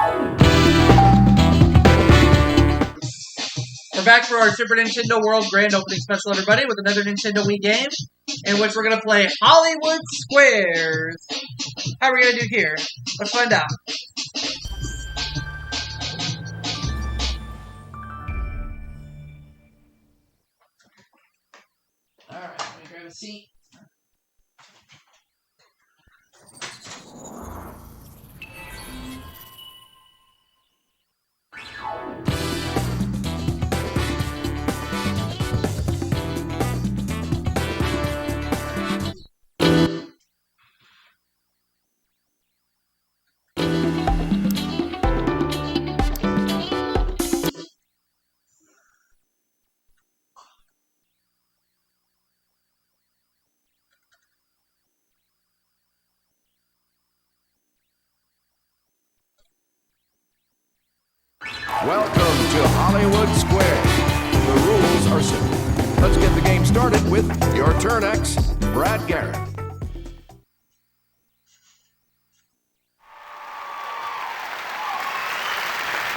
We're back for our Super Nintendo World Grand Opening Special, everybody, with another Nintendo Wii game, in which we're going to play Hollywood Squares. How are we going to do here? Let's find out. Alright, let me grab a seat. Welcome to Hollywood Square. The rules are simple. Let's get the game started with Your Turn X, Brad Garrett.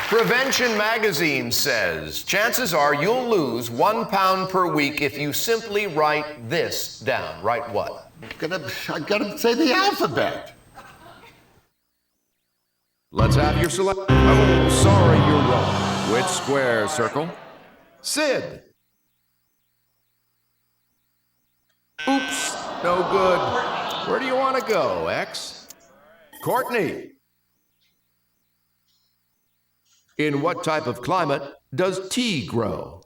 Prevention Magazine says, chances are you'll lose 1 pound per week if you simply write this down. Write what? I gotta say the alphabet. Let's have your select. Oh, sorry, you're wrong. Which square, Circle? Sid. Oops, no good. Where do you want to go, X? Courtney. In what type of climate does tea grow?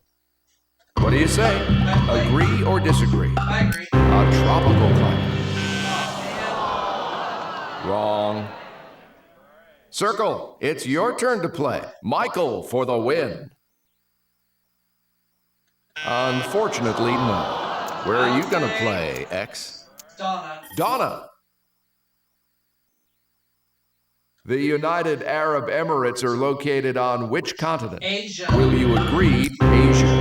What do you say? Agree or disagree? I agree. A tropical climate. Wrong. Circle, it's your turn to play. Michael for the win. Unfortunately, no. Where are you going to play, X? Donna. Donna. The United Arab Emirates are located on which continent? Asia. Will you agree, Asia?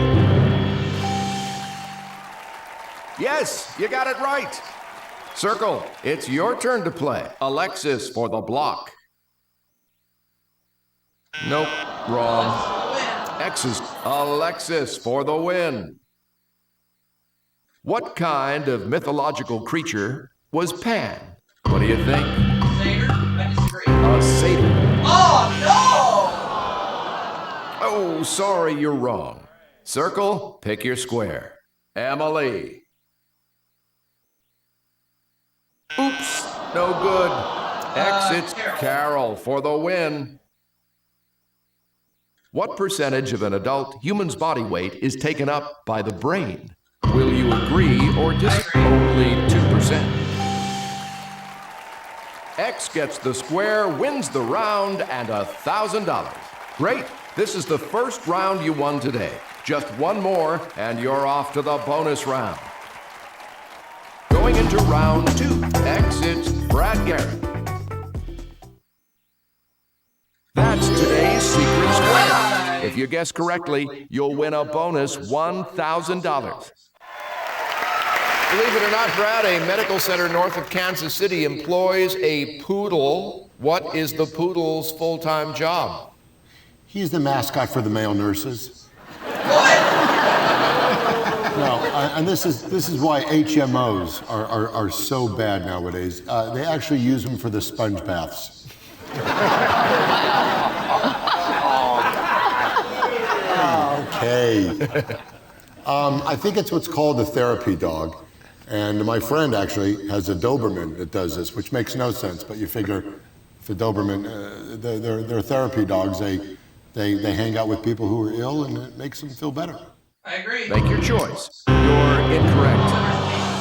Yes, you got it right. Circle, it's your turn to play. Alexis for the block. Nope, wrong. X's. Alexis for the win. What kind of mythological creature was Pan? What do you think? Satyr? I disagree. A satyr. Oh, no! Oh, sorry, you're wrong. Circle, pick your square. Emily. Oops, no good. X, it's Carol for the win. What percentage of an adult human's body weight is taken up by the brain? Will you agree or disagree? Only 2%. X gets the square, wins the round, and $1,000. Great. This is the first round you won today. Just one more, and you're off to the bonus round. Going into round 2. X, it's Brad Garrett. That's today's secret square. If you guess correctly, you'll win a bonus $1,000. Believe it or not, Brad, a medical center north of Kansas City employs a poodle. What is the poodle's full-time job? He's the mascot for the male nurses. What? No, and this is why HMOs are so bad nowadays. They actually use them for the sponge baths. Okay. I think it's what's called a therapy dog. And my friend actually has a Doberman that does this, which makes no sense, but you figure the Doberman, they're therapy dogs. They hang out with people who are ill, and it makes them feel better. I agree. Make your choice. You're incorrect.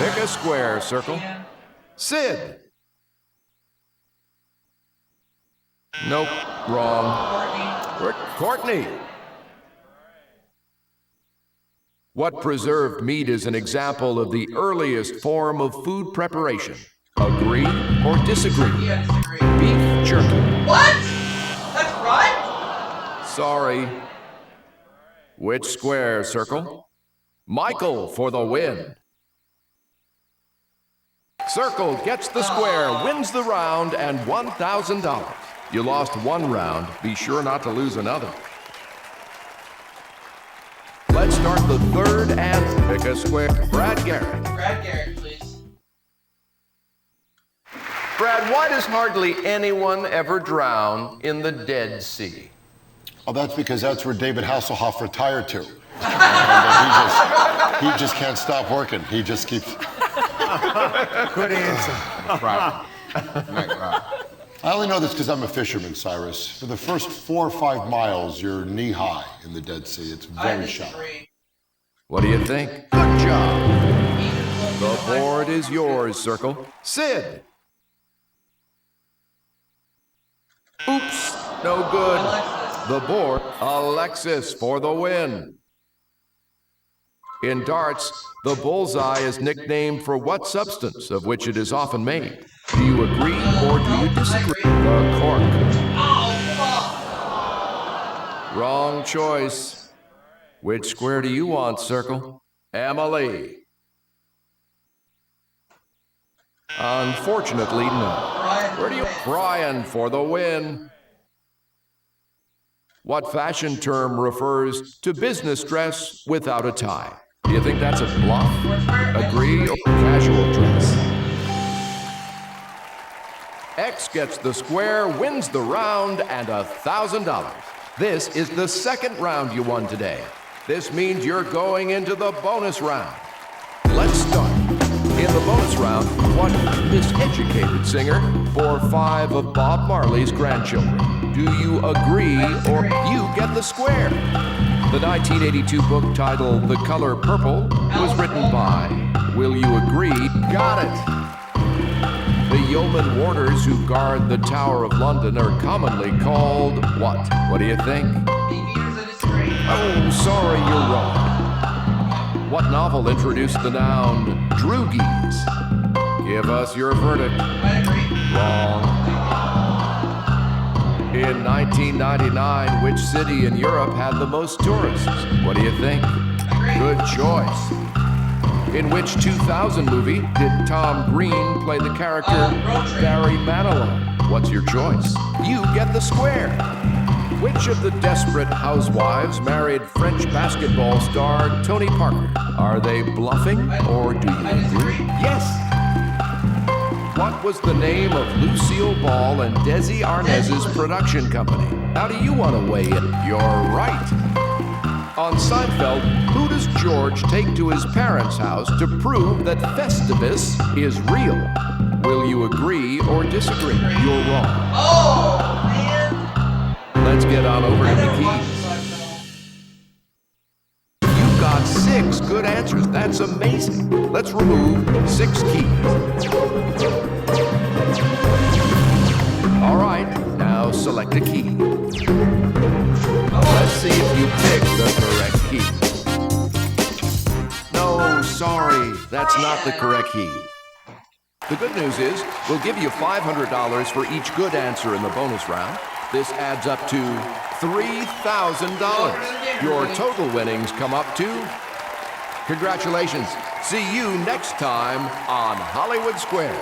Pick a square, Circle. Sid. Nope, wrong. Courtney. What preserved meat is an example of the earliest form of food preparation? Agree or disagree? Yeah, disagree. Beef jerky. What? That's right? Sorry. Which square, Circle? Michael for the win. Circle gets the square, wins the round, and $1,000. You lost one round. Be sure not to lose another. Let's start the third and pick a square. Brad Garrett. Brad Garrett, please. Brad, why does hardly anyone ever drown in the Dead Sea? Oh, that's because that's where David Hasselhoff retired to. He just can't stop working. He just keeps... Good answer. Right. I only know this because I'm a fisherman, Cyrus. For the first 4 or 5 miles, you're knee-high in the Dead Sea. It's very shallow. What do you think? Good job. The board is yours, Circle. Sid. Oops, no good. The board, Alexis for the win. In darts, the bullseye is nicknamed for what substance of which it is often made? Do you agree or do you disagree? The cork. Wrong choice. Which square do you want, Circle? Emily. Unfortunately, no. Where do you... Brian for the win. What fashion term refers to business dress without a tie? Do you think that's a bluff? Agree or casual dress? X gets the square, wins the round, and $1,000. This is the second round you won today. This means you're going into the bonus round. Let's start. In the bonus round, what miseducated singer bore 5 of Bob Marley's grandchildren? Do you agree or you get the square? The 1982 book titled The Color Purple was written by, will you agree? Got it. The yeoman warders who guard the Tower of London are commonly called what? What do you think? Oh, sorry, you're wrong. What novel introduced the noun droogies? Give us your verdict. Wrong. In 1999, which city in Europe had the most tourists? What do you think? Good choice. In which 2000 movie did Tom Green play the character Barry Manilow? What's your choice? You get the square. Which of the Desperate Housewives married French basketball star Tony Parker? Are they bluffing or do you agree? Yes. What was the name of Lucille Ball and Desi Arnaz's production company? How do you want to weigh in? You're right. On Seinfeld, who does George take to his parents' house to prove that Festivus is real? Will you agree or disagree? You're wrong. Oh, man. Let's get on over to the keys. You got 6 good answers. That's amazing. Let's remove 6 keys. All right, now select a key. Let's see if you picked the correct key. No, sorry, that's not the correct key. The good news is, we'll give you $500 for each good answer in the bonus round. This adds up to $3,000. Your total winnings come up to... Congratulations. See you next time on Hollywood Squares.